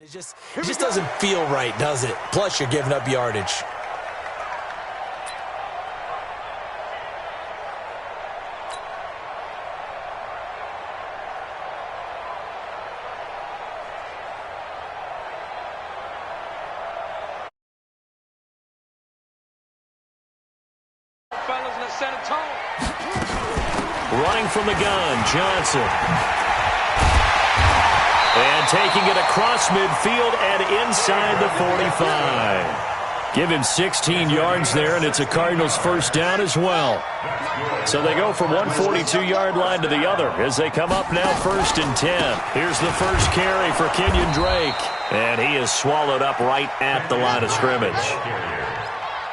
It just doesn't feel right, does it? Plus, you're giving up yardage. Fellas, let's set a tone. Running from the gun, Johnson. And taking it across midfield and inside the 45. Give him 16 yards there, and it's a Cardinals first down as well. So they go from one 42-yard line to the other as they come up now 1st and 10. Here's the first carry for Kenyon Drake. And he is swallowed up right at the line of scrimmage.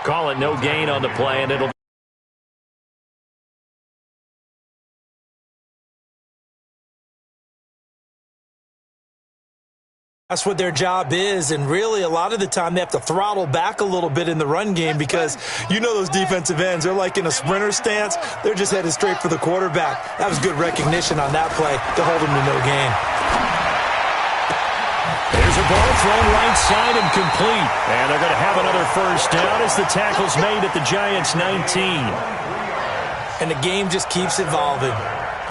Call it no gain on the play, and it'll That's what their job is, and really a lot of the time they have to throttle back a little bit in the run game because you know those defensive ends, they're like in a sprinter stance. They're just headed straight for the quarterback. That was good recognition on that play to hold them to no gain. There's a ball thrown right side and complete, and they're going to have another first down as the tackle's made at the Giants' 19. And the game just keeps evolving.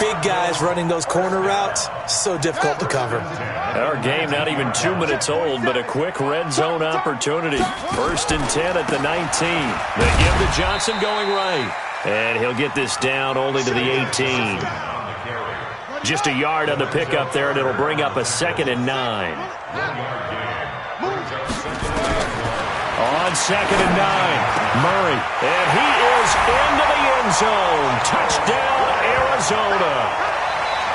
Big guys running those corner routes, so difficult to cover. Our game not even 2 minutes old, but a quick red zone opportunity. 1st and 10 at the 19. They give to Johnson going right. And he'll get this down only to the 18. Just a yard on the pickup there, and it'll bring up a 2nd and 9. On 2nd and 9, Murray. And he is into the end zone. Touchdown, Arizona.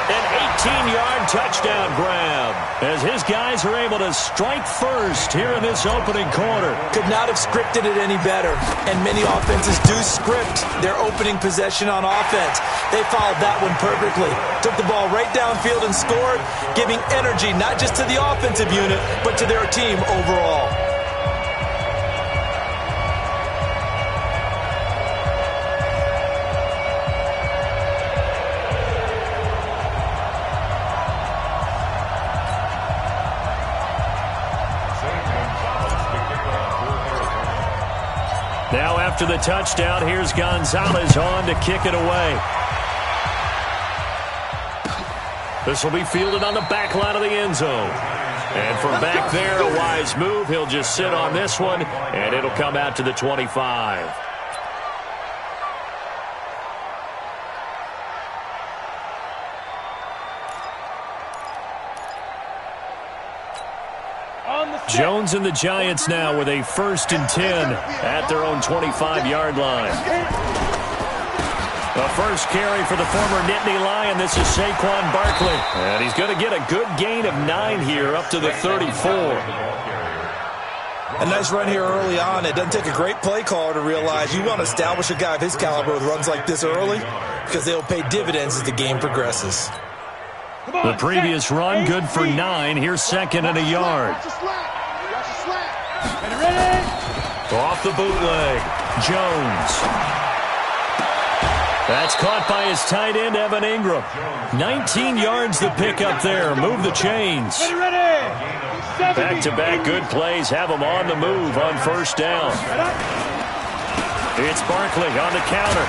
An 18-yard touchdown grab as his guys are able to strike first here in this opening quarter. Could not have scripted it any better, and many offenses do script their opening possession on offense. They followed that one perfectly. Took the ball right downfield and scored, giving energy not just to the offensive unit, but to their team overall. Now after the touchdown, here's Gonzalez on to kick it away. This will be fielded on the back line of the end zone. And from back there, a wise move. He'll just sit on this one, and it'll come out to the 25. Jones and the Giants now with a 1st and 10 at their own 25-yard line. The first carry for the former Nittany Lion. This is Saquon Barkley. And he's going to get a good gain of 9 here up to the 34. A nice run here early on. It doesn't take a great play caller to realize you want to establish a guy of his caliber with runs like this early because they'll pay dividends as the game progresses. The previous run, good for 9. Here's 2nd and a yard. Off the bootleg, Jones. That's caught by his tight end, Evan Ingram. 19 yards the pickup there. Move the chains. Back-to-back good plays have them on the move on 1st down. It's Barkley on the counter.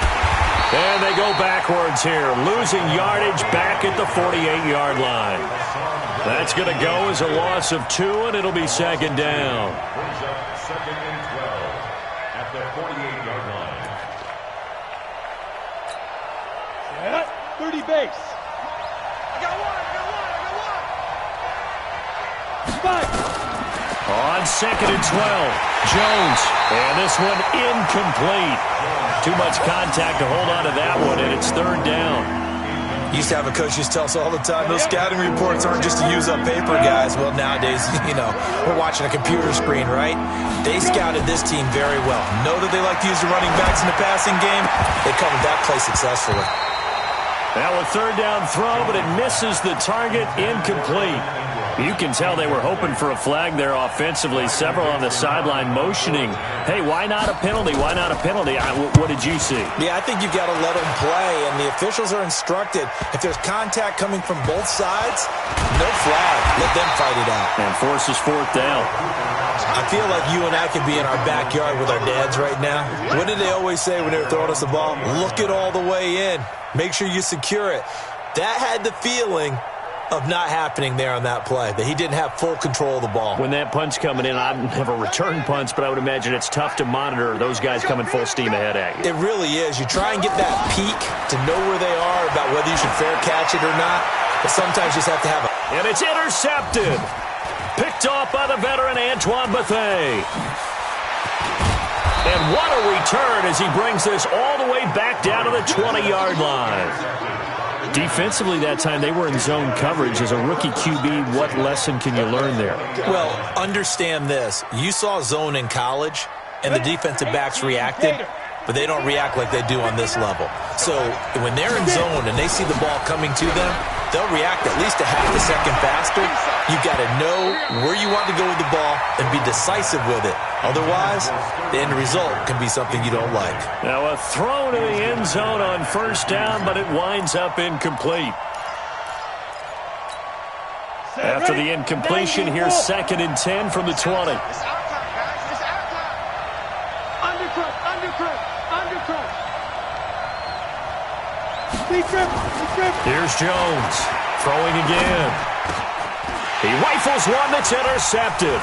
And they go backwards here, losing yardage back at the 48-yard line. That's going to go as a loss of 2, and it'll be 2nd down. 2nd and 12 at the 48-yard line. 30 base. I got one. On 2nd and 12, Jones. And this one incomplete. Too much contact to hold on to that one, and it's 3rd down. Used to have a coach used to tell us all the time, those scouting reports aren't just to use up paper, guys. Well, nowadays, we're watching a computer screen, right? They scouted this team very well. Know that they like to use the running backs in the passing game. They covered that play successfully. Now a 3rd down throw, but it misses the target, incomplete. You can tell they were hoping for a flag there offensively. Several on the sideline motioning, hey, why not a penalty? Why not a penalty? What did you see? Yeah, I think you've got to let them play, and the officials are instructed. If there's contact coming from both sides, no flag. Let them fight it out. And forces fourth down. I feel like you and I could be in our backyard with our dads right now. What did they always say when they were throwing us the ball? Look it all the way in. Make sure you secure it. That had the feeling of not happening there on that play, that he didn't have full control of the ball. When that punch coming in, I've never returned punts, but I would imagine it's tough to monitor those guys coming full steam ahead at you. It really is. You try and get that peek to know where they are about whether you should fair catch it or not, but sometimes you just have to have a... And it's intercepted. Picked off by the veteran Antoine Bethea. And what a return as he brings this all the way back down to the 20-yard line. Defensively that time, they were in zone coverage. As a rookie QB, what lesson can you learn there? Well, understand this. You saw zone in college, and the defensive backs reacted, but they don't react like they do on this level. So when they're in zone and they see the ball coming to them, they'll react at least a half a second faster. You've got to know where you want to go with the ball and be decisive with it. Otherwise, the end result can be something you don't like. Now a throw to the end zone on first down, but it winds up incomplete. After the incompletion, here's 2nd and 10 from the 20. Here's Jones, throwing again. He rifles one that's intercepted.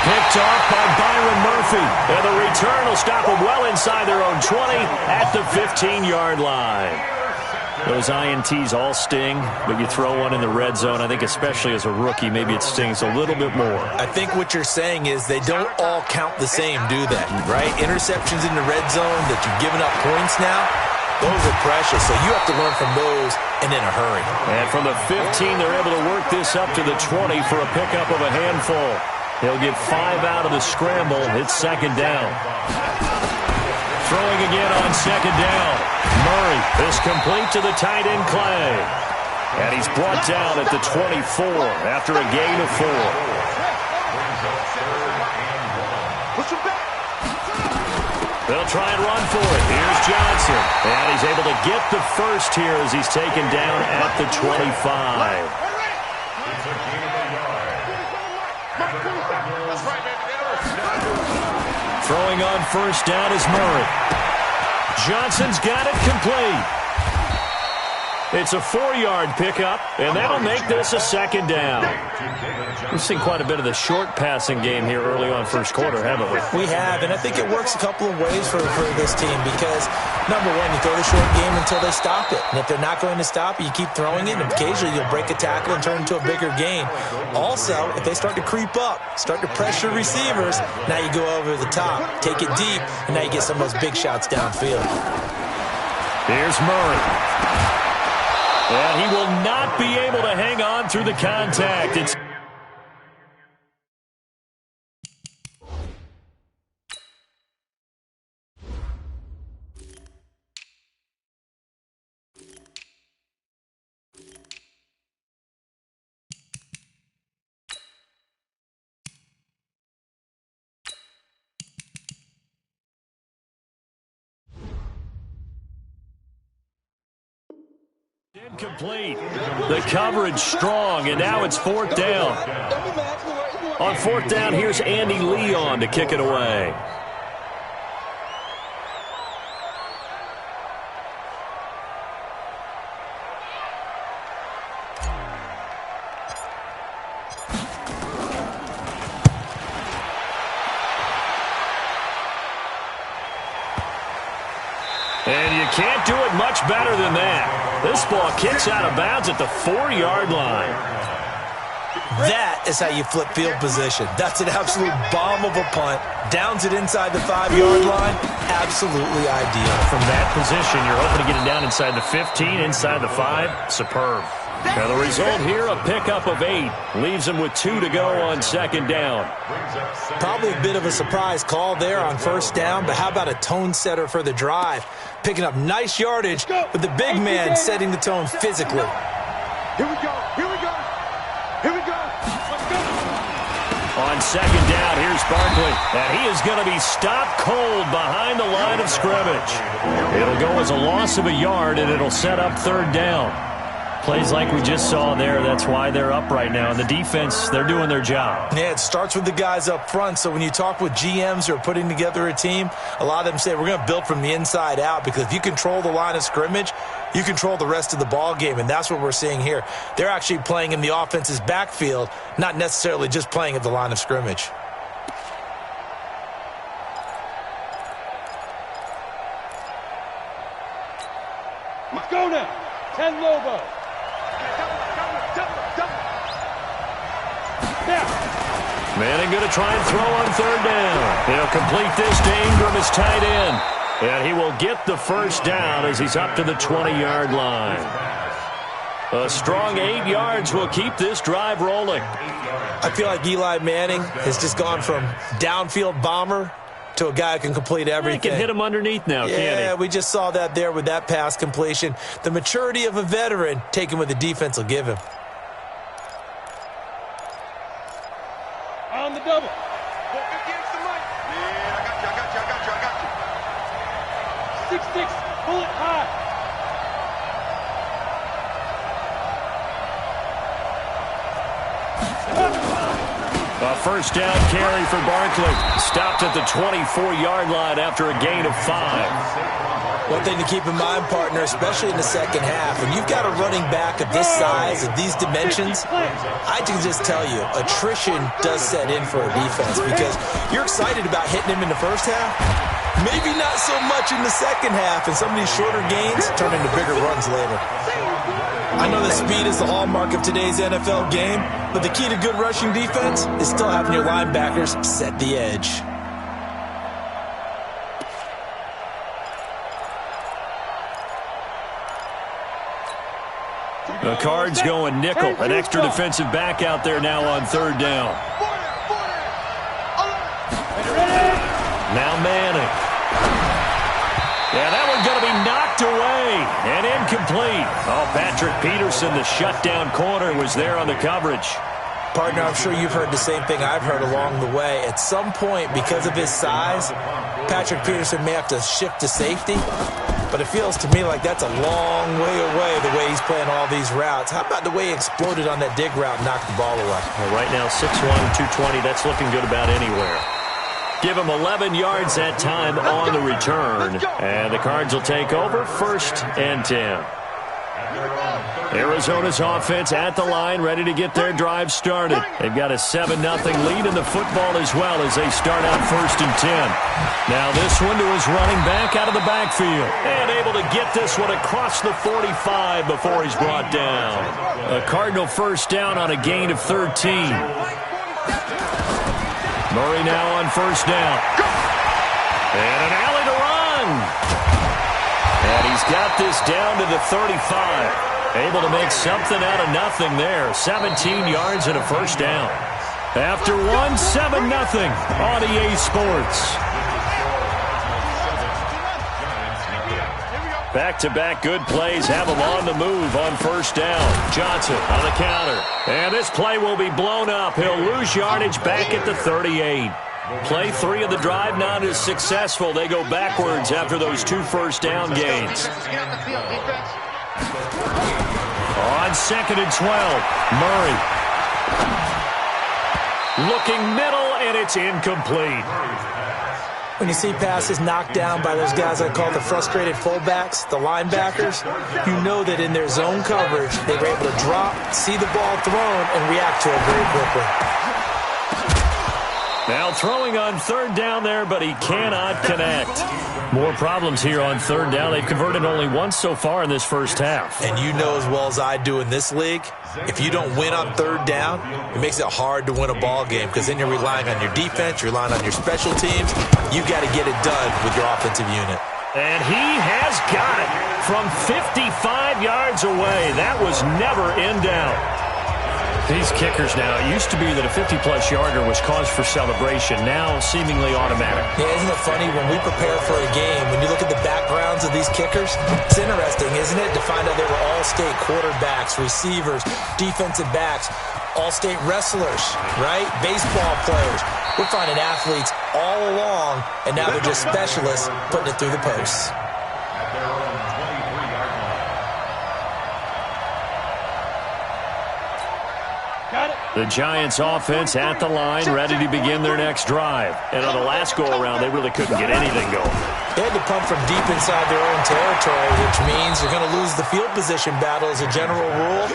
Picked off by Byron Murphy. And the return will stop them well inside their own 20 at the 15-yard line. Those INTs all sting, but you throw one in the red zone, I think especially as a rookie, maybe it stings a little bit more. I think what you're saying is they don't all count the same, do they? Right? Interceptions in the red zone that you've given up points now, those are precious, so you have to learn from those and in a hurry. And from the 15, they're able to work this up to the 20 for a pickup of a handful. He'll get 5 out of the scramble. It's 2nd down. Throwing again on 2nd down. Murray is complete to the tight end Clay. And he's brought down at the 24 after a gain of 4. They'll try and run for it. Here's Johnson. And he's able to get the first here as he's taken down at the 25. Throwing on first down is Murray. Johnson's got it complete. It's a 4-yard pickup, and that'll make this a 2nd down. We've seen quite a bit of the short passing game here early on first quarter, haven't we? We have, and I think it works a couple of ways for this team because, number one, you throw the short game until they stop it. And if they're not going to stop it, you keep throwing it, and occasionally you'll break a tackle and turn it into a bigger gain. Also, if they start to creep up, start to pressure receivers, now you go over the top, take it deep, and now you get some of those big shots downfield. Here's Murray. And he will not be able to hang on through the contact. It's incomplete. The coverage strong, and now it's 4th down. On 4th down, here's Andy Leon to kick it away. And you can't do it much better than that. This ball kicks out of bounds at the 4-yard line. That is how you flip field position. That's an absolute bomb of a punt. Downs it inside the 5-yard line. Absolutely ideal. From that position, you're hoping to get it down inside the 15, inside the 5. Superb. Now the result here, a pickup of 8. Leaves them with 2 to go on 2nd down. Probably a bit of a surprise call there on first down, but how about a tone setter for the drive? Picking up nice yardage with the big man setting the tone physically. Here we go. Here we go. Here we go. On second down, here's Barkley. And he is going to be stopped cold behind the line of scrimmage. It'll go as a loss of a yard, and it'll set up third down. Plays like we just saw there, that's why they're up right now. And the defense, they're doing their job. Yeah, it starts with the guys up front. So when you talk with GMs who are putting together a team, a lot of them say we're going to build from the inside out, because if you control the line of scrimmage, you control the rest of the ball game, and that's what we're seeing here. They're actually playing in the offense's backfield, not necessarily just playing at the line of scrimmage. Let's go now. 10 Lobo. Manning going to try and throw on third down. He'll complete this to Ingram, his tight end. And he will get the first down as he's up to the 20-yard line. A strong 8 yards will keep this drive rolling. I feel like Eli Manning has just gone from downfield bomber to a guy who can complete everything. He can hit him underneath now, can't he? Yeah, we just saw that there with that pass completion. The maturity of a veteran, taking what the defense will give him. On the double. Six, pull it high. A first down carry for Barkley. Stopped at the 24-yard line after a gain of 5. One thing to keep in mind, partner, especially in the second half, when you've got a running back of this size, of these dimensions, I can just tell you, attrition does set in for a defense, because you're excited about hitting him in the first half. Maybe not so much in the second half, and some of these shorter gains turn into bigger runs later. I know that speed is the hallmark of today's NFL game, but the key to good rushing defense is still having your linebackers set the edge. The Cards going nickel. An extra defensive back out there now on third down. Now Manning. Yeah, that one's going to be knocked away and incomplete. Oh, Patrick Peterson, the shutdown corner, was there on the coverage. Partner, I'm sure you've heard the same thing I've heard along the way. At some point, because of his size, Patrick Peterson may have to shift to safety. But it feels to me like that's a long way away, the way he's playing all these routes. How about the way he exploded on that dig route and knocked the ball away? Well, right now, 6'1", 220, that's looking good about anywhere. Give him 11 yards that time on the return. And the Cards will take over, 1st and 10. Arizona's offense at the line, ready to get their drive started. They've got a 7-0 lead in the football as well as they start out 1st and 10. Now this one to his running back out of the backfield. And able to get this one across the 45 before he's brought down. A Cardinal first down on a gain of 13. Murray now on 1st down. And an alley to run. And he's got this down to the 35. Able to make something out of nothing there. 17 yards and a first down. After one, 7-0 on EA Sports. Back-to-back good plays have him on the move on 1st down. Johnson on the counter. And this play will be blown up. He'll lose yardage back at the 38. Play 3 of the drive not as successful. They go backwards after those 2 first down gains. On 2nd and 12, Murray. Looking middle, and it's incomplete. When you see passes knocked down by those guys I call the frustrated fullbacks, the linebackers, you know that in their zone coverage, they were able to drop, see the ball thrown, and react to it very quickly. Now throwing on 3rd down there, but he cannot connect. More problems here on 3rd down. They've converted only once so far in this first half. And you know as well as I do in this league, if you don't win on 3rd down, it makes it hard to win a ball game, because then you're relying on your defense, you're relying on your special teams. You got to get it done with your offensive unit. And he has got it from 55 yards away. That was never in doubt. These kickers now, it used to be that a 50-plus yarder was cause for celebration. Now, seemingly automatic. Yeah, isn't it funny when we prepare for a game, when you look at the backgrounds of these kickers, it's interesting, isn't it, to find out they were all-state quarterbacks, receivers, defensive backs. all-state wrestlers, right? Baseball players. We're finding athletes all along, and now they're just specialists putting it through the posts. The Giants offense at the line, ready to begin their next drive. And on the last go-around, they really couldn't get anything going. They had to punt from deep inside their own territory, which means they're going to lose the field position battle as a general rule.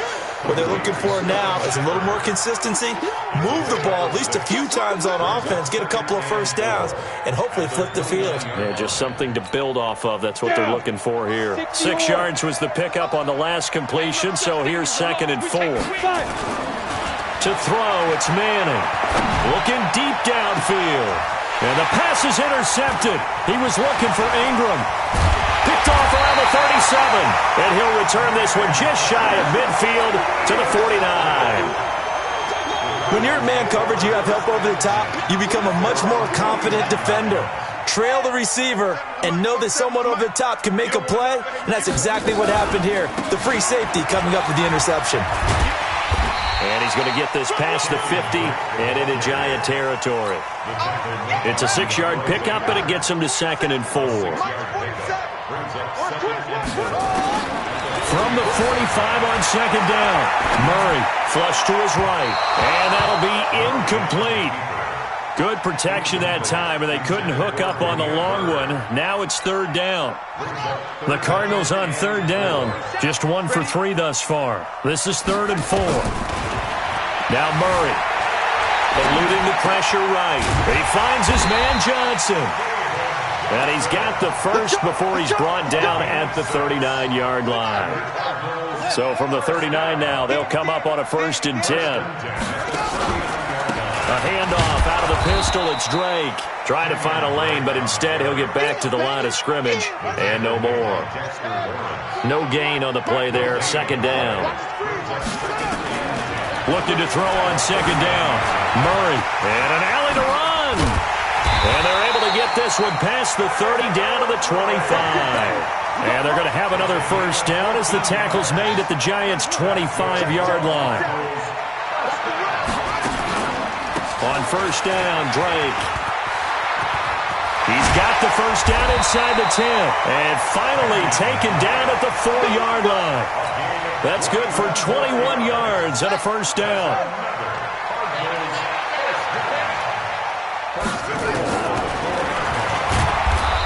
What they're looking for now is a little more consistency, move the ball at least a few times on offense, get a couple of first downs, and hopefully flip the field. Yeah, just something to build off of. That's what they're looking for here. 6 yards was the pickup on the last completion, so here's 2nd and 4. To throw, it's Manning. Looking deep downfield. And the pass is intercepted. He was looking for Ingram. Picked off around the 37. And he'll return this one just shy of midfield to the 49. When you're in man coverage, you have help over the top, you become a much more confident defender. Trail the receiver and know that someone over the top can make a play, and that's exactly what happened here. The free safety coming up with the interception. And he's going to get this past the 50 and into Giant territory. It's a 6-yard pickup, but it gets him to 2nd and 4. From the 45 on 2nd down, Murray flush to his right, and that'll be incomplete. Good protection that time, and they couldn't hook up on the long one. Now it's 3rd down. The Cardinals on 3rd down, just 1 for 3 thus far. This is 3rd and 4. Now Murray, eluding the pressure right. He finds his man Johnson. And he's got the first before he's brought down at the 39-yard line. So from the 39 now, they'll come up on a 1st and 10. A handoff out of the pistol. It's Drake trying to find a lane, but instead he'll get back to the line of scrimmage and no more. No gain on the play there. 2nd down. Looking to throw on 2nd down. Murray and an alley to run. And they're able to get this one past the 30 down to the 25. And they're going to have another 1st down as the tackle's made at the Giants' 25-yard line. On 1st down, Drake. He's got the 1st down inside the 10. And finally taken down at the 4-yard line. That's good for 21 yards and a 1st down.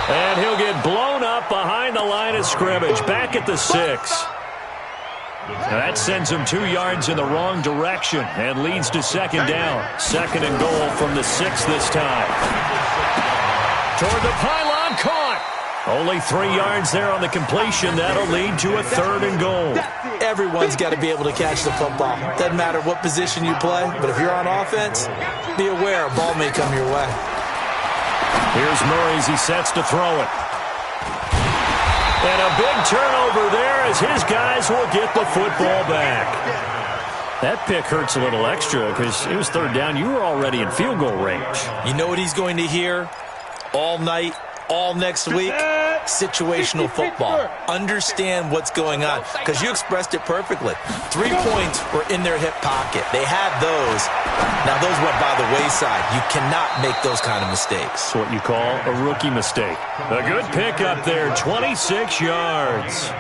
And he'll get blown up behind the line of scrimmage, back at the 6. That sends him 2 yards in the wrong direction and leads to 2nd down. 2nd and goal from the 6 this time. Toward the pylon, caught. Only 3 yards there on the completion. That'll lead to a 3rd and goal. Everyone's got to be able to catch the football. Doesn't matter what position you play, but if you're on offense, be aware a ball may come your way. Here's Murray as he sets to throw it. And a big turnover there as his guys will get the football back. That pick hurts a little extra because it was 3rd down. You were already in field goal range. You know what he's going to hear all night, all next week? Situational football. Understand what's going on, because you expressed it perfectly. 3 points were in their hip pocket. They had those. Now those went by the wayside. You cannot make those kind of mistakes. That's what you call a rookie mistake. A good pick up there, 26 yards.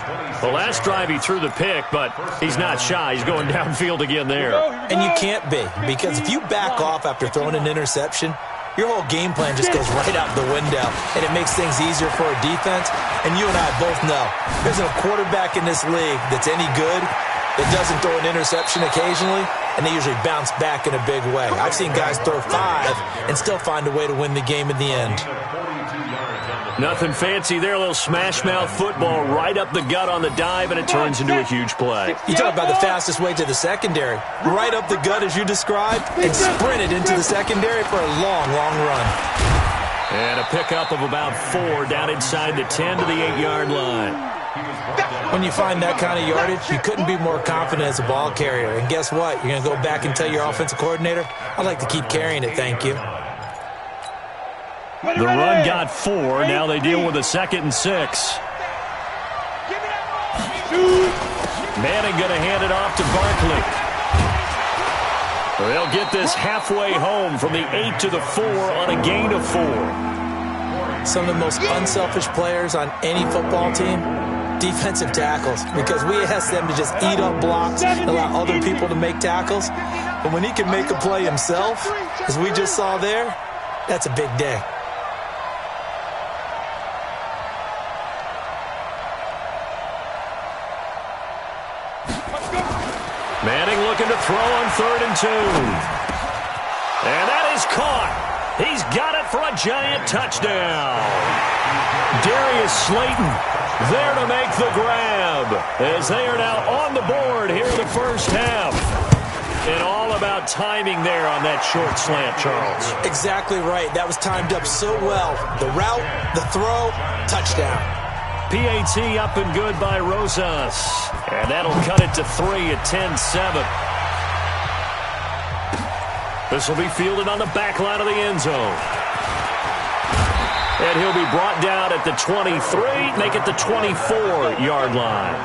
The last drive he threw the pick, but he's not shy. He's going downfield again there. And you can't be, because if you back off after throwing an interception, your whole game plan just goes right out the window, and it makes things easier for a defense. And you and I both know there's no quarterback in this league that's any good that doesn't throw an interception occasionally, and they usually bounce back in a big way. I've seen guys throw 5 and still find a way to win the game in the end. Nothing fancy there, a little smash-mouth football right up the gut on the dive, and it turns into a huge play. You talk about the fastest way to the secondary. Right up the gut as you described, and sprinted into the secondary for a long, long run. And a pickup of about 4 down inside the 10 to the 8-yard line. When you find that kind of yardage, you couldn't be more confident as a ball carrier. And guess what? You're going to go back and tell your offensive coordinator, I'd like to keep carrying it, thank you. The run got 4. Now they deal with a 2nd and 6. Manning going to hand it off to Barkley. They'll get this halfway home from the 8 to the 4 on a gain of 4. Some of the most unselfish players on any football team, defensive tackles, because we ask them to just eat up blocks and allow other people to make tackles. But when he can make a play himself, as we just saw there, that's a big day. Manning looking to throw on 3rd and 2. And that is caught. He's got it for a giant touchdown. Darius Slayton there to make the grab as they are now on the board here in the first half. And all about timing there on that short slant, Charles. Exactly right. That was timed up so well. The route, the throw, touchdown. PAT up and good by Rosas. And that'll cut it to 3 at 10-7. This will be fielded on the back line of the end zone. And he'll be brought down at the 23, make it the 24-yard line.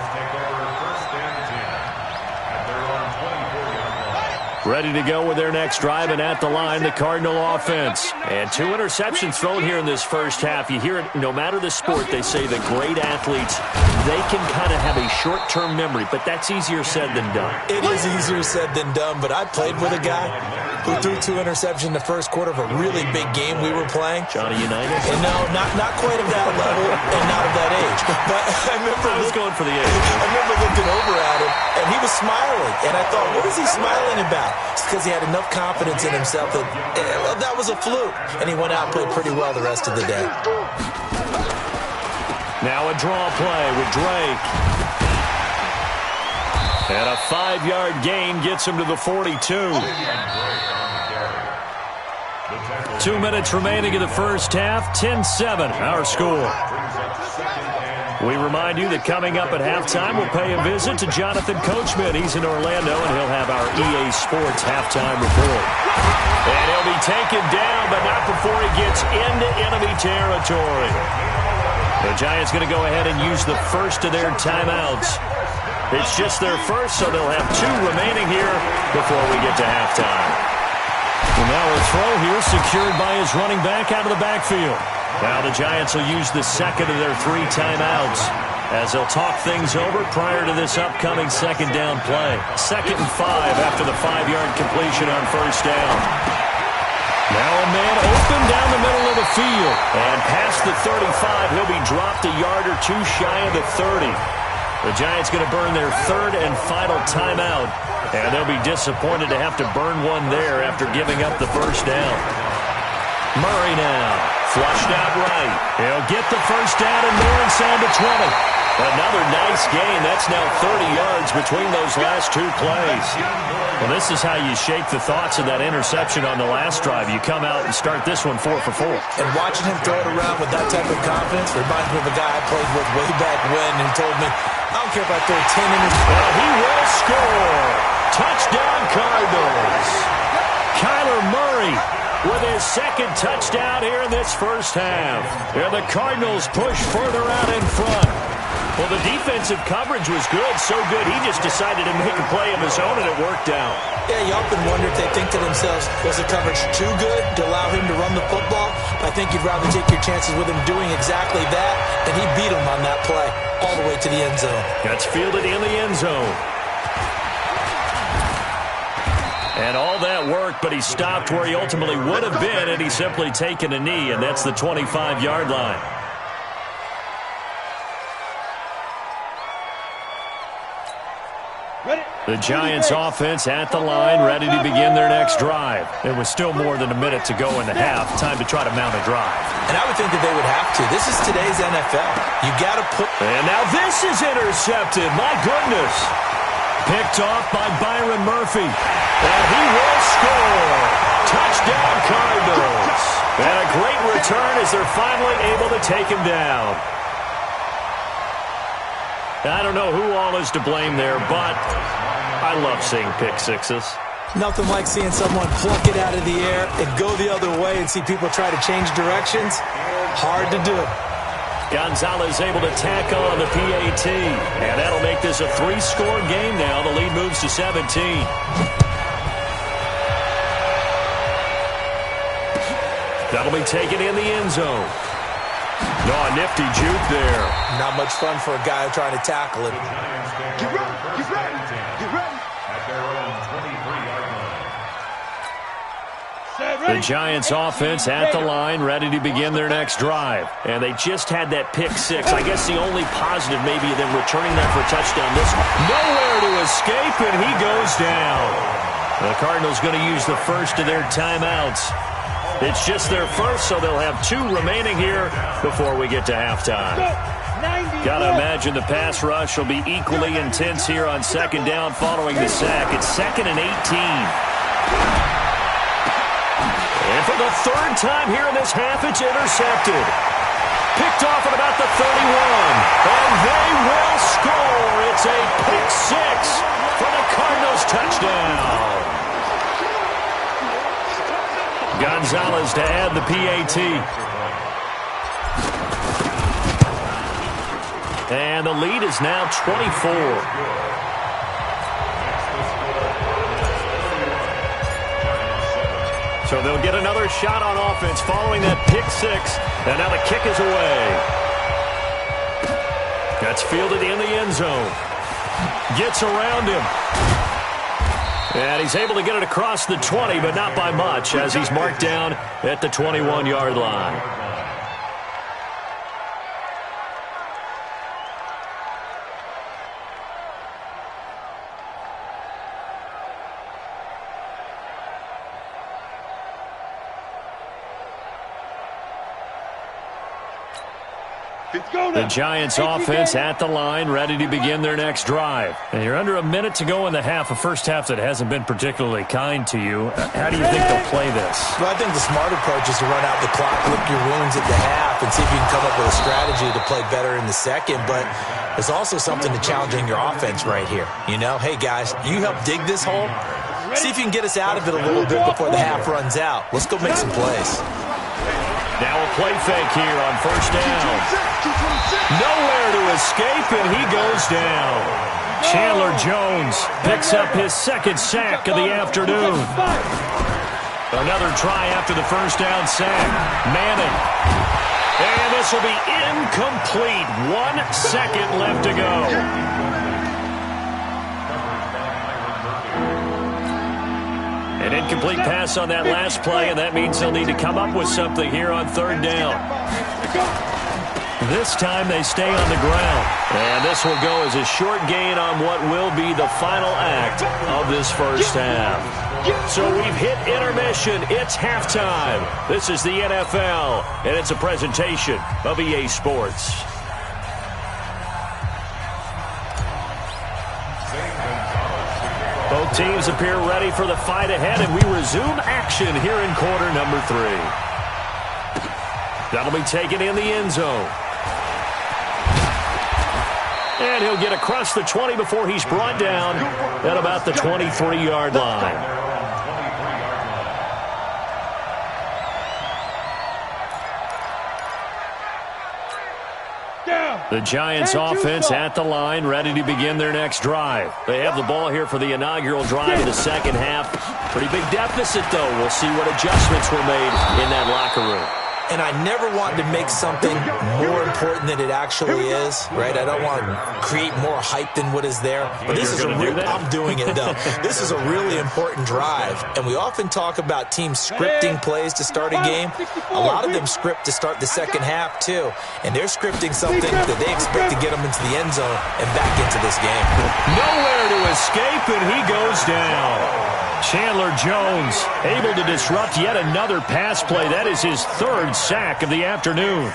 Ready to go with their next drive, and at the line, the Cardinal offense. And 2 interceptions thrown here in this first half. You hear it, no matter the sport, they say the great athletes, they can kind of have a short-term memory, but that's easier said than done. It is easier said than done, but I played with a guy who threw 2 interceptions in the first quarter of a really big game we were playing. Johnny Unitas? And no, not quite of that level and not of that age. But I was going for the age. I remember looking over at him, and he was smiling. And I thought, what is he smiling about? It's because he had enough confidence in himself that that was a fluke. And he went out and played pretty well the rest of the day. Now a draw play with Drake. And a 5-yard gain gets him to the 42. 2 minutes remaining in the first half. 10-7, our score. We remind you that coming up at halftime, we'll pay a visit to Jonathan Coachman. He's in Orlando, and he'll have our EA Sports halftime report. And he'll be taken down, but not before he gets into enemy territory. The Giants going to go ahead and use the first of their timeouts. It's just their first, so they'll have 2 remaining here before we get to halftime. Well, now a throw here secured by his running back out of the backfield. Now the Giants will use the second of their 3 timeouts as they'll talk things over prior to this upcoming second down play. 2nd and 5 after the 5-yard completion on first down. Now a man open down the middle of the field. And past the 35, he'll be dropped a yard or 2 shy of the 30. The Giants going to burn their 3rd and final timeout. And they'll be disappointed to have to burn one there after giving up the first down. Murray now, flushed out right. He'll get the first down and more inside the 20. Another nice gain. That's now 30 yards between those last 2 plays. Well, this is how you shake the thoughts of that interception on the last drive. You come out and start this one 4 for 4. And watching him throw it around with that type of confidence reminds me of a guy I played with way back when who told me, I don't care if I throw 10 interceptions. Well, he will score. Touchdown, Cardinals. Kyler Murray with his 2nd touchdown here in this first half. And the Cardinals push further out in front. Well, the defensive coverage was good, so good he just decided to make a play of his own, and it worked out. Yeah, you often wonder if they think to themselves, was the coverage too good to allow him to run the football? I think you'd rather take your chances with him doing exactly that, and he beat him on that play all the way to the end zone. That's fielded in the end zone. And all that worked, but he stopped where he ultimately would have been had he simply taken a knee, and that's the 25-yard line. The Giants offense at the line, ready to begin their next drive. There was still more than a minute to go in the half. Time to try to mount a drive. And I would think that they would have to. This is today's NFL. You got to put... And now this is intercepted. My goodness. Picked off by Byron Murphy. And he will score. Touchdown, Cardinals. And a great return as they're finally able to take him down. I don't know who all is to blame there, but I love seeing pick sixes. Nothing like seeing someone pluck it out of the air and go the other way and see people try to change directions. Hard to do. Gonzalez able to tack on the PAT. And that'll make this a 3-score game now. The lead moves to 17. That'll be taken in the end zone. No, a nifty juke there. Not much fun for a guy trying to tackle it. Get ready. Get ready. Get ready. At their own 23-yard line. The Giants offense at the line, ready to begin their next drive. And they just had that pick six. I guess the only positive maybe them returning that for a touchdown. This nowhere to escape, and he goes down. The Cardinals going to use the first of their timeouts. It's just their first, so they'll have 2 remaining here before we get to halftime. Got to imagine the pass rush will be equally intense here on second down following the sack. It's 2nd and 18. And for the 3rd time here in this half, it's intercepted. Picked off at about the 31. And they will score. It's a pick six for the Cardinals touchdown. Gonzalez to add the PAT. And the lead is now 24. So they'll get another shot on offense following that pick six. And now the kick is away. That's fielded in the end zone. Gets around him. And he's able to get it across the 20, but not by much, as he's marked down at the 21-yard line. The Giants offense at the line, ready to begin their next drive. And you're under a minute to go in the half, a first half that hasn't been particularly kind to you. How do you think they'll play this? Well, I think the smart approach is to run out the clock, lick your wounds at the half, and see if you can come up with a strategy to play better in the second. But there's also something to challenging your offense right here. You know, hey, guys, you help dig this hole. See if you can get us out of it a little bit before the half runs out. Let's go make some plays. Now a play fake here on first down. Nowhere to escape, and he goes down. Chandler Jones picks up his 2nd sack of the afternoon. Another try after the first down sack. Manning. And this will be incomplete. 1 second left to go. An incomplete pass on that last play, and that means they'll need to come up with something here on 3rd down. This time they stay on the ground. And this will go as a short gain on what will be the final act of this first half. So we've hit intermission. It's halftime. This is the NFL, and it's a presentation of EA Sports. Both teams appear ready for the fight ahead, and we resume action here in quarter number 3. That'll be taken in the end zone. And he'll get across the 20 before he's brought down at about the 23-yard line. The Giants offense at the line, ready to begin their next drive. They have the ball here for the inaugural drive of the second half. Pretty big deficit, though. We'll see what adjustments were made in that locker room. And I never want to make something more important than it actually is, right? I don't want to create more hype than what is there. But this is a real, I'm doing it, though. This is a really important drive. And we often talk about teams scripting plays to start a game. A lot of them script to start the second half, too. And they're scripting something that they expect to get them into the end zone and back into this game. Nowhere to escape, and he goes down. Chandler Jones able to disrupt yet another pass play. That is his 3rd sack of the afternoon.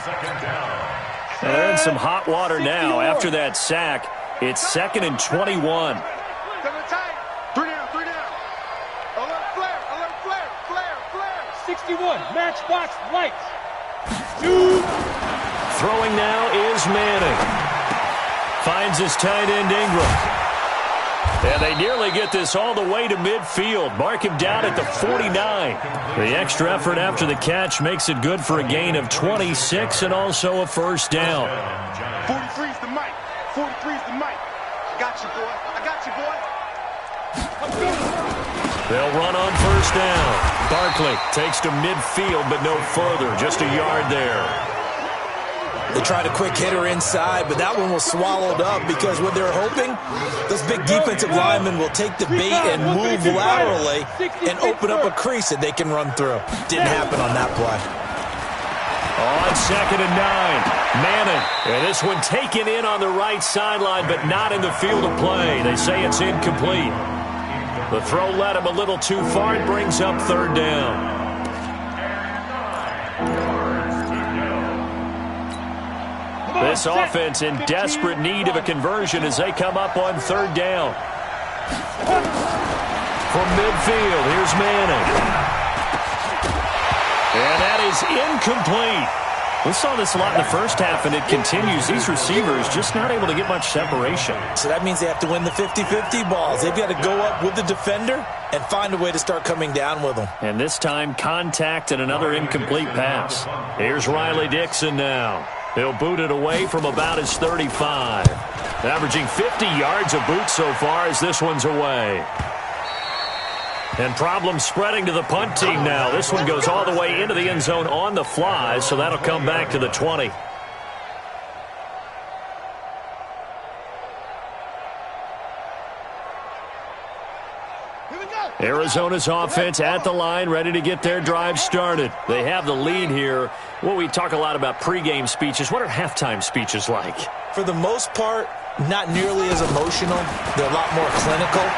And they're in some hot water now. After that sack, it's 2nd and 21. 3 down. Alert flare. 61, matchbox lights. Throwing now is Manning. Finds his tight end Ingram. And they nearly get this all the way to midfield. Mark him down at the 49. The extra effort after the catch makes it good for a gain of 26 and also a first down. 43's the mic. 43's the mic. I got you, boy. Let's go. They'll run on first down. Barkley takes to midfield, but no further. Just a yard there. They tried a quick hitter inside, but that one was swallowed up because what they're hoping, those big defensive linemen will take the bait and move laterally and open up a crease that they can run through. Didn't happen on that play. On 2nd and 9, Manning. And this one taken in on the right sideline, but not in the field of play. They say it's incomplete. The throw led him a little too far. It brings up 3rd down. This offense in desperate need of a conversion as they come up on 3rd down. From midfield, here's Manning. And that is incomplete. We saw this a lot in the first half, and it continues. These receivers just not able to get much separation. So that means they have to win the 50-50 balls. They've got to go up with the defender and find a way to start coming down with them. And this time, contact and another incomplete pass. Here's Riley Dixon now. He'll boot it away from about his 35. Averaging 50 yards a boot so far as this one's away. And problems spreading to the punt team now. This one goes all the way into the end zone on the fly, so that'll come back to the 20. Arizona's offense at the line, ready to get their drive started. They have the lead here. Well, we talk a lot about pregame speeches. What are halftime speeches like? For the most part, not nearly as emotional. They're a lot more clinical.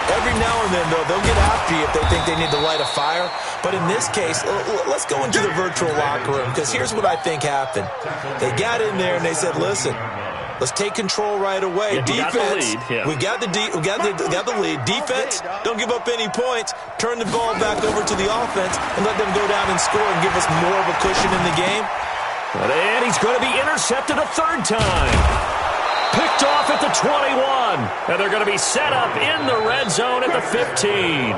Every now and then, though, they'll get after you if they think they need to light a fire. But in this case, let's go into the virtual locker room, because here's what I think happened. They got in there and they said, listen, let's take control right away. Yeah, defense, we got the lead. we got the lead. Defense, don't give up any points. Turn the ball back over to the offense and let them go down and score and give us more of a cushion in the game. And he's going to be intercepted a 3rd time. Picked off at the 21. And they're going to be set up in the red zone at the 15.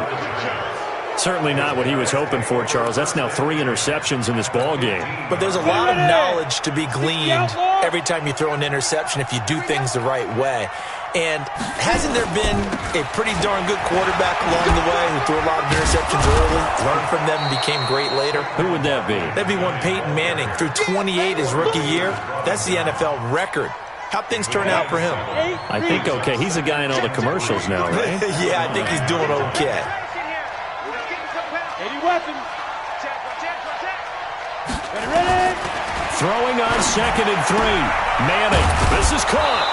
Certainly not what he was hoping for, Charles. That's now 3 interceptions in this ball game. But there's a lot of knowledge to be gleaned every time you throw an interception if you do things the right way. And hasn't there been a pretty darn good quarterback along the way who threw a lot of interceptions early, learned from them, and became great later? Who would that be? That'd be one Peyton Manning. Threw 28 his rookie year. That's the NFL record. How'd things turn out for him? I think okay. He's a guy in all the commercials now, right? Yeah, I think he's doing okay. 80 weapons. Ready. Throwing on 2nd and 3. Manning. This is caught.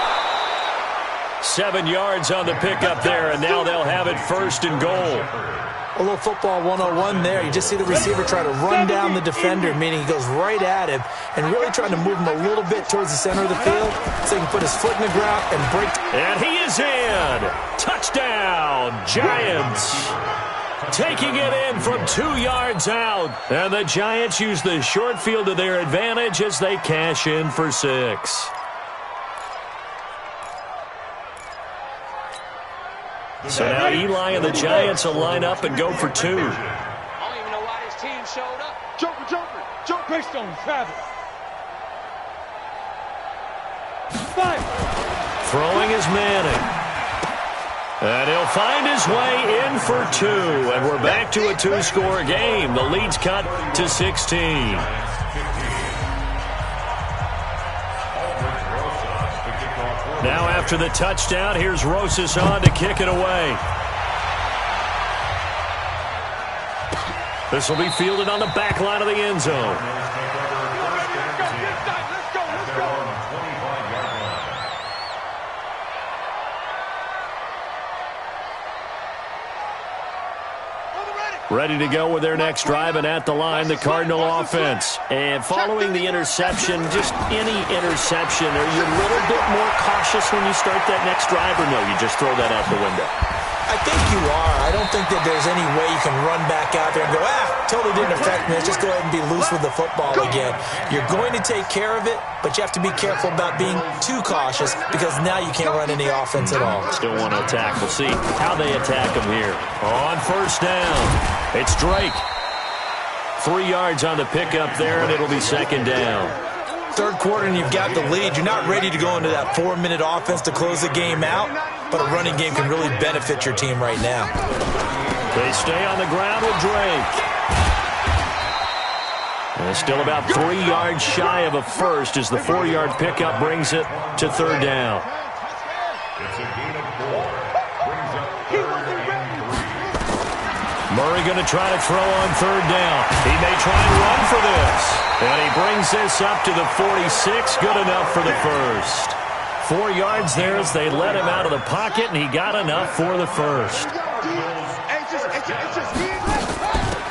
7 yards on the pickup there, and now they'll have it 1st and goal. A little football 101 there. You just see the receiver try to run down the defender, meaning he goes right at him, and really trying to move him a little bit towards the center of the field so he can put his foot in the ground and break. And he is in. Touchdown, Giants. Taking it in from 2 yards out. And the Giants use the short field to their advantage as they cash in for 6. So now Eli and the Giants will line up and go for 2. I don't even know why this team showed up. Joker. Greystone, Travis. 5. Throwing is Manning. And he'll find his way in for 2. And we're back to a 2-score game. The lead's cut to 16. Now after the touchdown, here's Rosas on to kick it away. This will be fielded on the back line of the end zone. Ready to go with their next drive, and at the line, the Cardinal offense. And following the interception, just any interception, are you a little bit more cautious when you start that next drive, or no, you just throw that out the window? I think you are. I don't think that there's any way you can run back out there and go, totally didn't affect me. Let's just go ahead and be loose with the football again. You're going to take care of it, but you have to be careful about being too cautious because now you can't run any offense at all. Still want to attack. We'll see how they attack them here. On first down, it's Drake. 3 yards on the pickup there, and it'll be 2nd down. 3rd quarter and you've got the lead. You're not ready to go into that 4-minute offense to close the game out, but a running game can really benefit your team right now. They stay on the ground with Drake. And still about 3 yards shy of a first as the 4-yard pickup brings it to third down. It's a gain of 4. Brings up third and 3. Murray going to try to throw on third down. He may try and run for this. And he brings this up to the 46. Good enough for the first. 4 yards there as they let him out of the pocket, and he got enough for the first.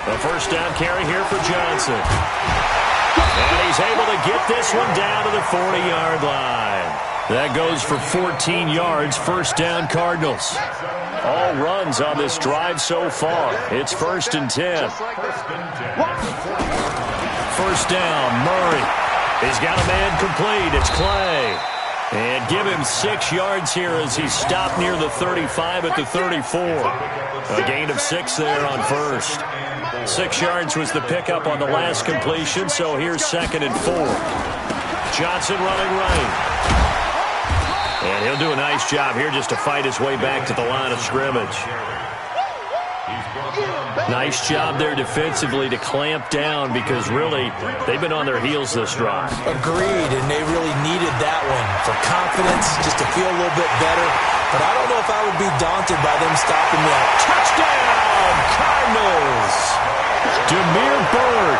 A first down carry here for Johnson. And he's able to get this one down to the 40-yard line. That goes for 14 yards, first down Cardinals. All runs on this drive so far. It's 1st and 10. First down, Murray. He's got a man complete. It's Clay. And give him 6 yards here as he's stopped near the 35 at the 34. A gain of 6 there on first. 6 yards was the pickup on the last completion, so here's 2nd and 4. Johnson running right. And he'll do a nice job here just to fight his way back to the line of scrimmage. Nice job there defensively to clamp down because really they've been on their heels this drive. Agreed, and they really needed that one for confidence, just to feel a little bit better. But I don't know if I would be daunted by them stopping that. Touchdown, Cardinals! Demir Bird,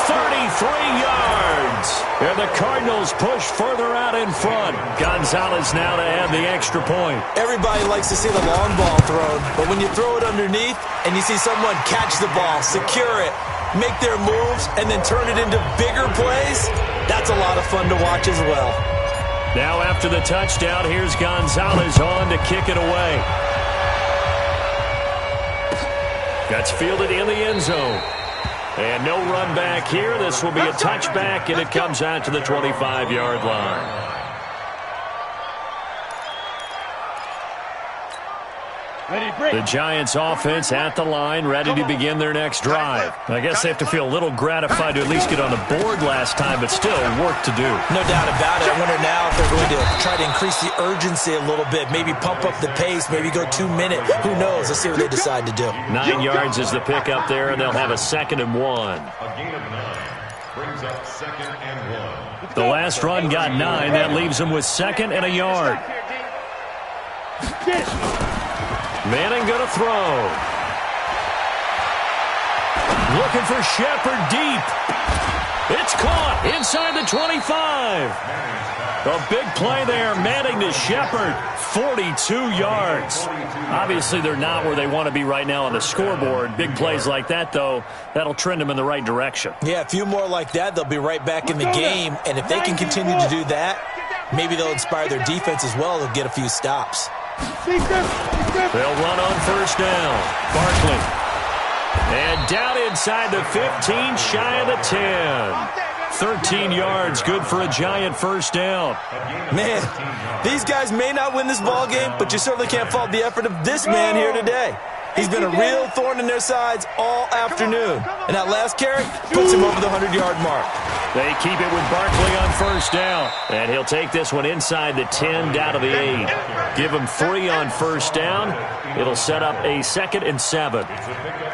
33 yards. And the Cardinals push further out in front. Gonzalez now to add the extra point. Everybody likes to see the long ball thrown, but when you throw it underneath and you see someone catch the ball, secure it, make their moves, and then turn it into bigger plays, that's a lot of fun to watch as well. Now after the touchdown, here's Gonzalez on to kick it away. That's fielded in the end zone. And no run back here. This will be a touchback, and it comes out to the 25-yard line. The Giants offense at the line, ready to begin their next drive. I guess they have to feel a little gratified to at least get on the board last time, but still work to do. No doubt about it. I wonder now if they're going to try to increase the urgency a little bit, maybe pump up the pace, maybe go 2 minute. Who knows? Let's see what they decide to do. 9 yards is the pickup there, and they'll have a 2nd and 1. A gain of 9 brings up 2nd and 1. The last run got 9. That leaves them with 2nd and a yard. Manning going to throw. Looking for Shepard deep. It's caught inside the 25. A big play there. Manning to Shepard. 42 yards. Obviously, they're not where they want to be right now on the scoreboard. Big plays like that, though, that'll trend them in the right direction. Yeah, a few more like that, they'll be right back in the game. And if they can continue to do that, maybe they'll inspire their defense as well. They'll get a few stops. They'll run on first down. Barkley. And down inside the 15, shy of the 10. 13 yards, good for a Giant first down. Man, these guys may not win this ball game, but you certainly can't fault the effort of this man here today. He's been a real thorn in their sides all afternoon. And that last carry puts him over the 100-yard mark. They keep it with Barkley on first down. And he'll take this one inside the 10, down to the 8. Give him 3 on first down. It'll set up a 2nd and 7.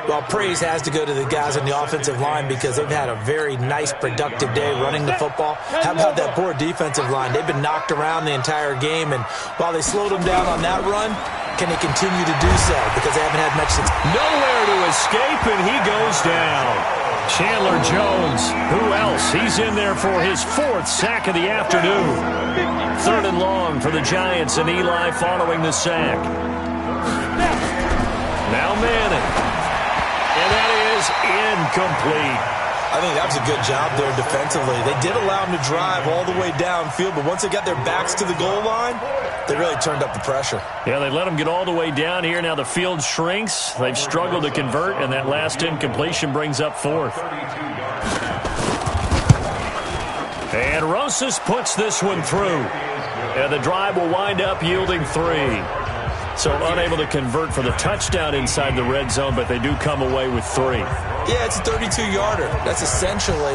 Well, praise has to go to the guys on the offensive line because they've had a very nice, productive day running the football. How about that poor defensive line? They've been knocked around the entire game, and while they slowed them down on that run, can they continue to do so? Because they haven't had much success. Nowhere to escape, and he goes down. Chandler Jones, who else? He's in there for his 4th sack of the afternoon. 3rd and long for the Giants, and Eli following the sack. Now Manning. And that is incomplete. I think that was a good job there defensively. They did allow them to drive all the way downfield, but once they got their backs to the goal line, they really turned up the pressure. Yeah, they let them get all the way down here. Now the field shrinks. They've struggled to convert, and that last incompletion brings up 4th. And Rosas puts this one through. And the drive will wind up yielding 3. So unable to convert for the touchdown inside the red zone, but they do come away with 3. Yeah, it's a 32-yarder. That's essentially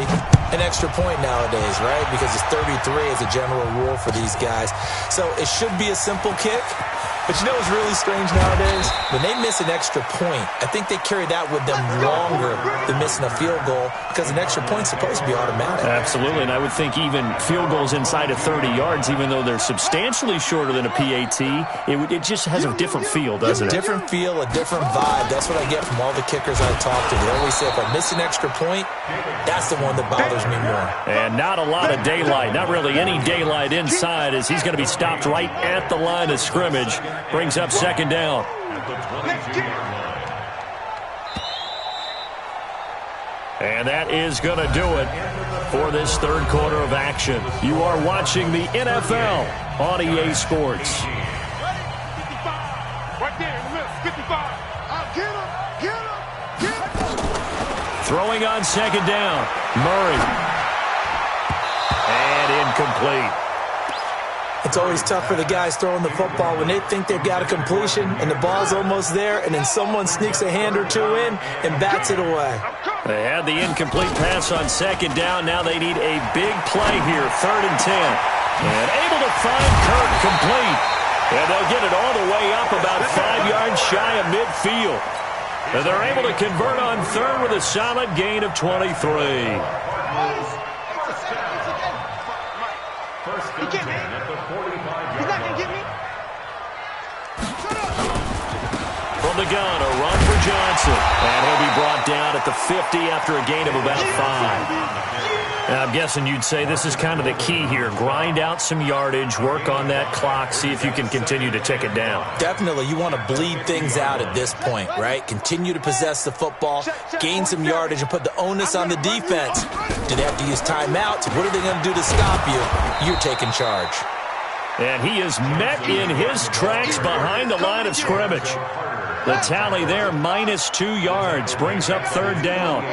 an extra point nowadays, right? Because it's 33 as a general rule for these guys. So it should be a simple kick, But you know what's really strange nowadays? When they miss an extra point, I think they carry that with them longer than missing a field goal because an extra point's supposed to be automatic. Absolutely, and I would think even field goals inside of 30 yards, even though they're substantially shorter than a PAT, it just has a different feel, doesn't it? A different feel, a different vibe. That's what I get from all the kickers I talk to. They always say if I miss an extra point, that's the one that bothers me more. And not a lot of daylight, not really any daylight inside as he's going to be stopped right at the line of scrimmage. Brings up second down. And that is going to do it for this third quarter of action. You are watching the NFL on EA Sports. Right there in the middle, 55. Get him. Throwing on second down. Murray. And incomplete. It's always tough for the guys throwing the football when they think they've got a completion and the ball's almost there, and then someone sneaks a hand or two in and bats it away. They had the incomplete pass on second down. Now they need a big play here, 3rd and 10. And able to find Kirk complete. And they'll get it all the way up about 5 yards shy of midfield. And they're able to convert on third with a solid gain of 23. He can't hit. He's not going to get me. From the gun, a run for Johnson. And he'll be brought down at the 50 after a gain of about 5. Now, I'm guessing you'd say this is kind of the key here. Grind out some yardage, work on that clock, see if you can continue to tick it down. Definitely. You want to bleed things out at this point, right? Continue to possess the football, gain some yardage, and put the onus on the defense. Do they have to use timeouts? What are they going to do to stop you? You're taking charge. And he is met in his tracks behind the line of scrimmage. The tally there, -2 yards, brings up 3rd down.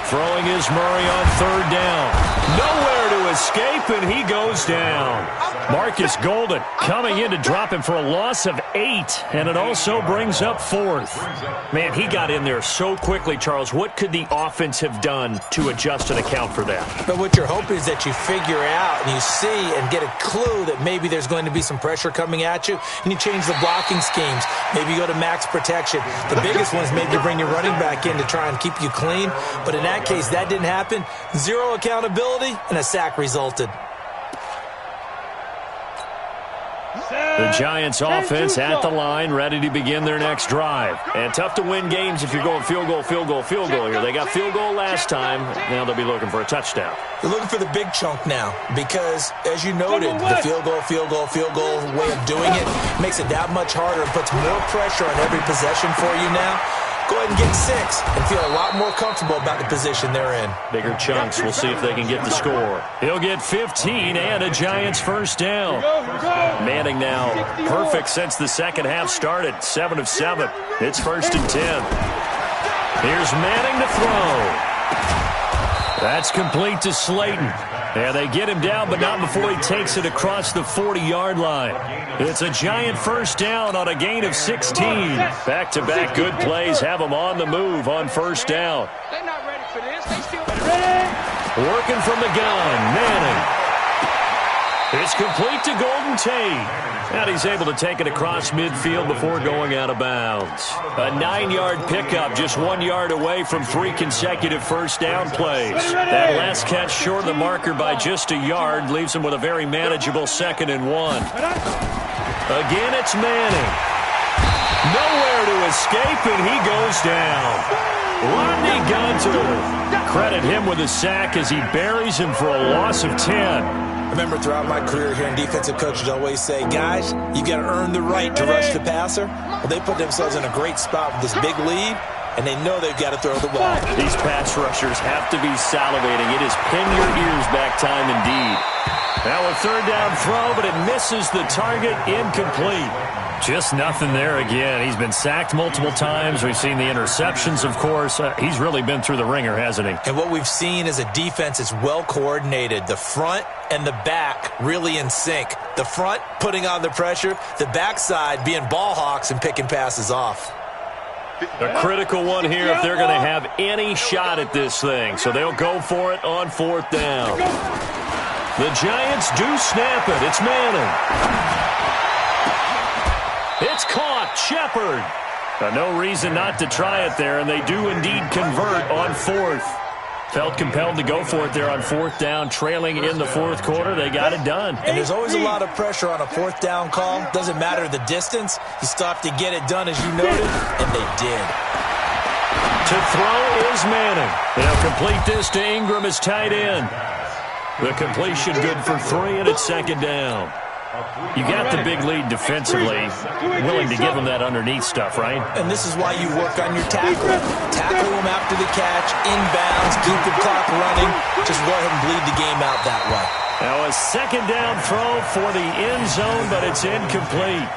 Throwing is Murray on 3rd down. Nowhere to escape, and he goes down. Marcus Golden coming in to drop him for a loss of 8, and it also brings up 4th. Man, he got in there so quickly, Charles. What could the offense have done to adjust and account for that? But what you're hoping is that you figure out and you see and get a clue that maybe there's going to be some pressure coming at you, and you change the blocking schemes. Maybe you go to max protection. The biggest one is maybe you bring your running back in to try and keep you clean. But in that case, that didn't happen. 0 accountability, and a sack resulted. The Giants offense at the line, ready to begin their next drive. And tough to win games if you're going field goal here. They got field goal last time. Now they'll be looking for a touchdown. They're looking for the big chunk now because, as you noted, the field goal way of doing it makes it that much harder and puts more pressure on every possession for you now. Go ahead and get 6 and feel a lot more comfortable about the position they're in. Bigger chunks. We'll see if they can get the score. He'll get 15 and a Giants first down. Manning now perfect since the second half started. 7 of 7. It's 1st and 10. Here's Manning to throw. That's complete to Slayton. And they get him down, but not before he takes it across the 40-yard line. It's a Giant first down on a gain of 16. Back-to-back good plays have them on the move on first down. They're not ready for this. They still ready. Working from the gun, Manning. It's complete to Golden Tate. And he's able to take it across midfield before going out of bounds. A 9-yard pickup, just 1 yard away from 3 consecutive first down plays. That last catch short of the marker by just a yard leaves him with a very manageable 2nd and 1. Again, it's Manning. Nowhere to escape, and he goes down. Rodney Gunter. Credit him with a sack as he buries him for a loss of 10. I remember throughout my career here in defensive coaches always say, guys, you got to earn the right to rush the passer. Well, they put themselves in a great spot with this big lead, and they know they've got to throw the ball. These pass rushers have to be salivating. It is pin your ears back time indeed. Now a 3rd down throw, but it misses the target, incomplete. Just nothing there again. He's been sacked multiple times. We've seen the interceptions, of course. He's really been through the ringer, hasn't he? And what we've seen is a defense that's well coordinated. The front and the back really in sync. The front putting on the pressure, the backside being ball hawks and picking passes off. A critical one here if they're going to have any shot at this thing. So they'll go for it on 4th down. The Giants do snap it. It's Manning. It's caught. Shepard. No reason not to try it there, and they do indeed convert on fourth. Felt compelled to go for it there on fourth down, trailing in the fourth quarter. They got it done. And there's always a lot of pressure on a fourth down call. Doesn't matter the distance. You still have to get it done, as you noted, and they did. To throw is Manning. They'll complete this to Ingram as tight end. The completion good for 3, and it's second down. You got the big lead defensively, willing to give them that underneath stuff, right? And this is why you work on your tackling. Tackle them after the catch, inbounds, keep the clock running. Just go ahead and bleed the game out that way. Now a second down throw for the end zone, but it's incomplete.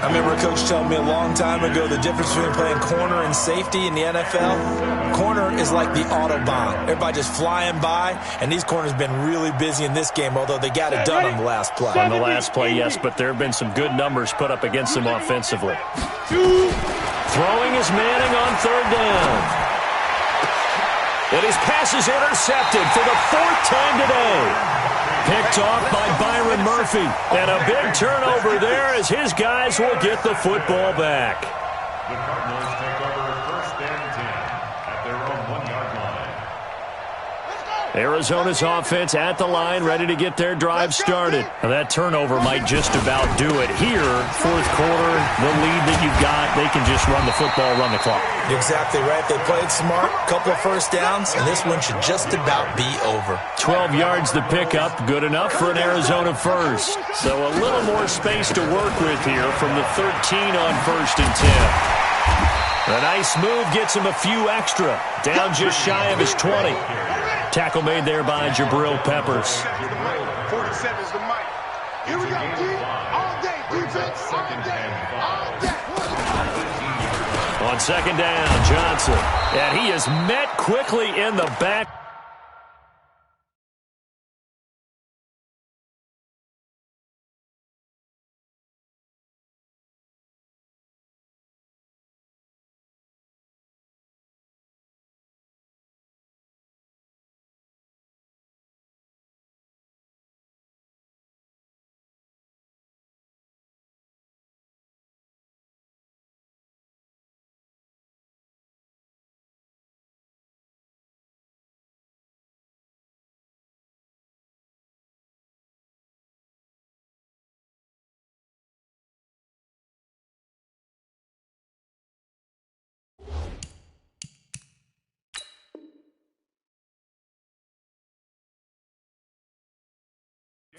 I remember a coach telling me a long time ago the difference between playing corner and safety in the NFL. Corner is like the Autobahn. Everybody just flying by, and these corners have been really busy in this game, although they got it done on the last play. On the last play, yes, but there have been some good numbers put up against them offensively. Throwing is Manning on third down. And his pass is intercepted for the 4th time today. Picked off by Byron Murphy. And a big turnover there as his guys will get the football back. The Cardinals take over first and 10 at their own 1-yard line. Arizona's offense at the line, ready to get their drive started. Now that turnover might just about do it here. Fourth quarter, the lead that you've got, they can just run the football, run the clock. Exactly right. They played smart, couple of first downs, and this one should just about be over. 12 yards to pick up, good enough for an Arizona first. So a little more space to work with here from the 13 on first and 10. A nice move gets him a few extra. Down just shy of his 20. Tackle made there by Jabril Peppers. 47 is the mic. Here we go, D. All day, defense. All day. All day. On second down, Johnson. And he is met quickly in the back.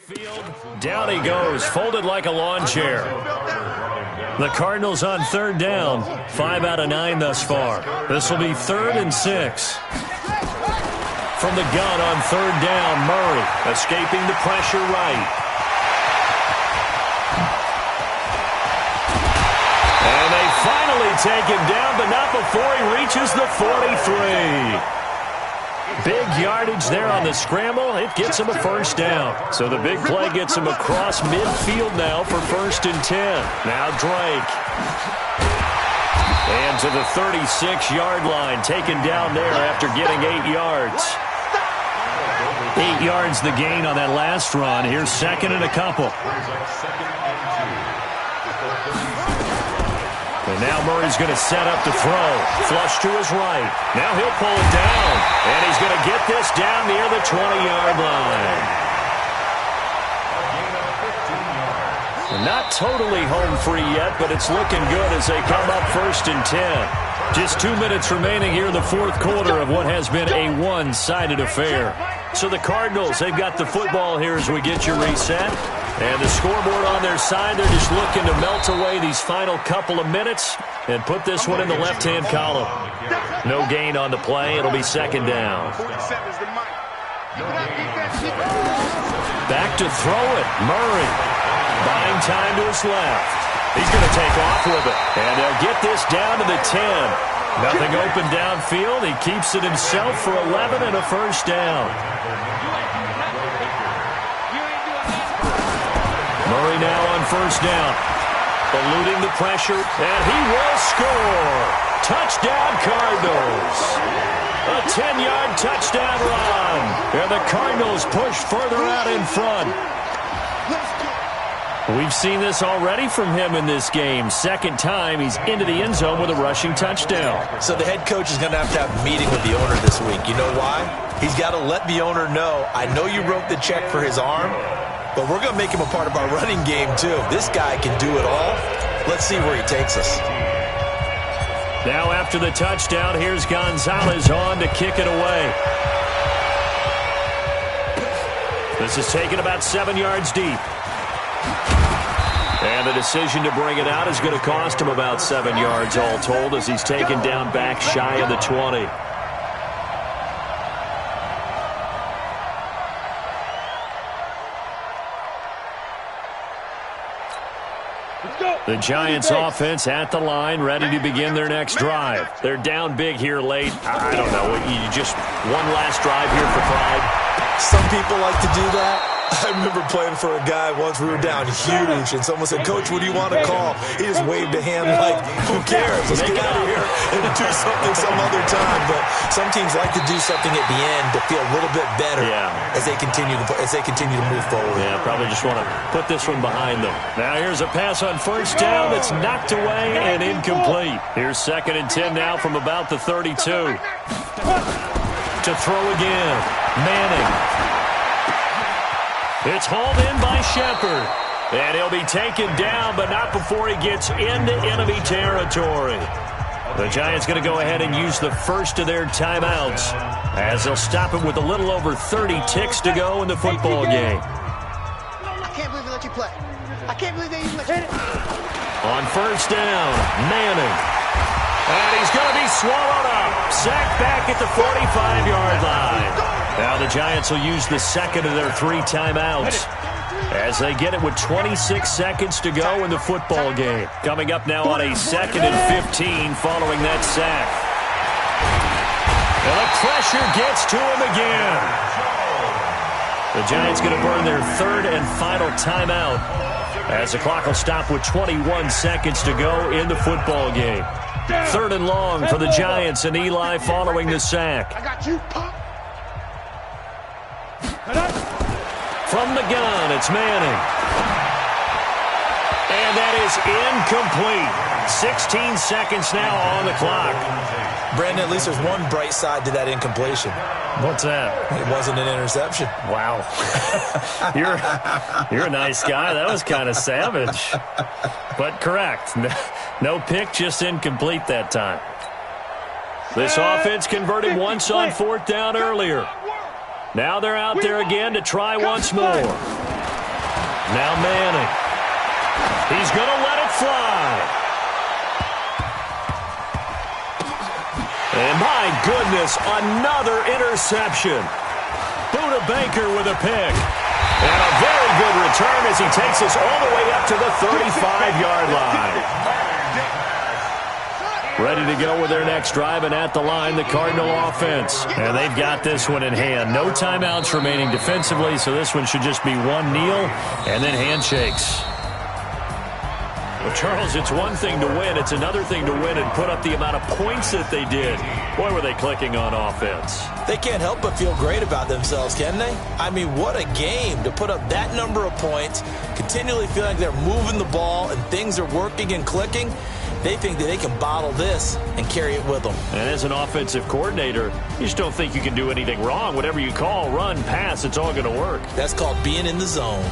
Field, down he goes, folded like a lawn chair. The Cardinals on third down, 5 out of 9 thus far. This will be 3rd and 6. From the gun on third down, Murray escaping the pressure right. And they finally take him down, but not before he reaches the 43. Big yardage there on the scramble. It gets him a first down. So the big play gets him across midfield now for 1st and 10. Now Drake. And to the 36-yard line, taken down there after getting 8 yards. 8 yards the gain on that last run. Here's 2nd and a couple. And now Murray's going to set up to throw. Flush to his right. Now he'll pull it down. And he's going to get this down near the 20-yard line. Not totally home free yet, but it's looking good as they come up 1st and 10. Just 2 minutes remaining here in the fourth quarter of what has been a one-sided affair. So the Cardinals, they've got the football here as we get you reset. And the scoreboard on their side, they're just looking to melt away these final couple of minutes and put this one in the left-hand column. No gain on the play. It'll be 2nd down. Back to throw it. Murray buying time to his left. He's going to take off with it. And they'll get this down to the 10. Nothing open downfield. He keeps it himself for 11 and a first down. Murray now on first down. Eluding the pressure, and he will score. Touchdown, Cardinals. A 10-yard touchdown run. And the Cardinals push further out in front. We've seen this already from him in this game. Second time he's into the end zone with a rushing touchdown. So the head coach is going to have a meeting with the owner this week. You know why? He's got to let the owner know, I know you wrote the check for his arm, but we're going to make him a part of our running game too. This guy can do it all. Let's see where he takes us. Now after the touchdown, here's Gonzalez on to kick it away. This is taken about 7 yards deep. And the decision to bring it out is going to cost him about 7 yards all told as he's taken down back shy of the 20. The Giants offense at the line, ready to begin their next drive. They're down big here late. I don't know. You just one last drive here for pride. Some people like to do that. I remember playing for a guy once. We were down huge, and someone said, Coach, what do you want to call? He just waved a hand like, who cares? Let's get out of here and do something some other time. But some teams like to do something at the end to feel a little bit better as they continue to move forward. Yeah, probably just want to put this one behind them. Now here's a pass on first down that's knocked away and incomplete. Here's 2nd and 10 now from about the 32. To throw again, Manning. It's hauled in by Shepard. And he'll be taken down, but not before he gets into enemy territory. The Giants going to go ahead and use the first of their timeouts as they'll stop him with a little over 30 ticks to go in the football game. I can't believe they let you play. I can't believe they even let you play. On first down, Manning. And he's going to be swallowed up. Sacked back at the 45-yard line. Now the Giants will use the second of their 3 timeouts as they get it with 26 seconds to go in the football game. Coming up now on a 2nd and 15 following that sack. And the pressure gets to him again. The Giants going to burn their 3rd and final timeout as the clock will stop with 21 seconds to go in the football game. 3rd and long for the Giants and Eli following the sack. I got you, Pop. From the gun, it's Manning. And that is incomplete. 16 seconds now on the clock. Brandon, at least there's one bright side to that incompletion. What's that? It wasn't an interception. Wow. You're a nice guy. That was kind of savage. But correct. No pick, just incomplete that time. This offense converted once on 4th down earlier. Now they're out there again to try once more. Now Manning. He's going to let it fly. And my goodness, another interception. Buda Baker with a pick. And a very good return as he takes us all the way up to the 35-yard line. Ready to go with their next drive, and at the line, the Cardinal offense. And they've got this one in hand. No timeouts remaining defensively, so this one should just be one kneel and then handshakes. Well, Charles, it's one thing to win. It's another thing to win and put up the amount of points that they did. Boy, were they clicking on offense. They can't help but feel great about themselves, can they? I mean, what a game to put up that number of points, continually feeling like they're moving the ball and things are working and clicking. They think that they can bottle this and carry it with them. And as an offensive coordinator, you just don't think you can do anything wrong. Whatever you call, run, pass, it's all going to work. That's called being in the zone.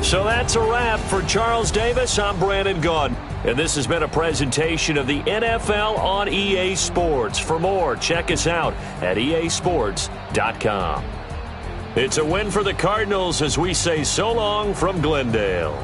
So that's a wrap for Charles Davis. I'm Brandon Gaudin, and this has been a presentation of the NFL on EA Sports. For more, check us out at easports.com. It's a win for the Cardinals as we say so long from Glendale.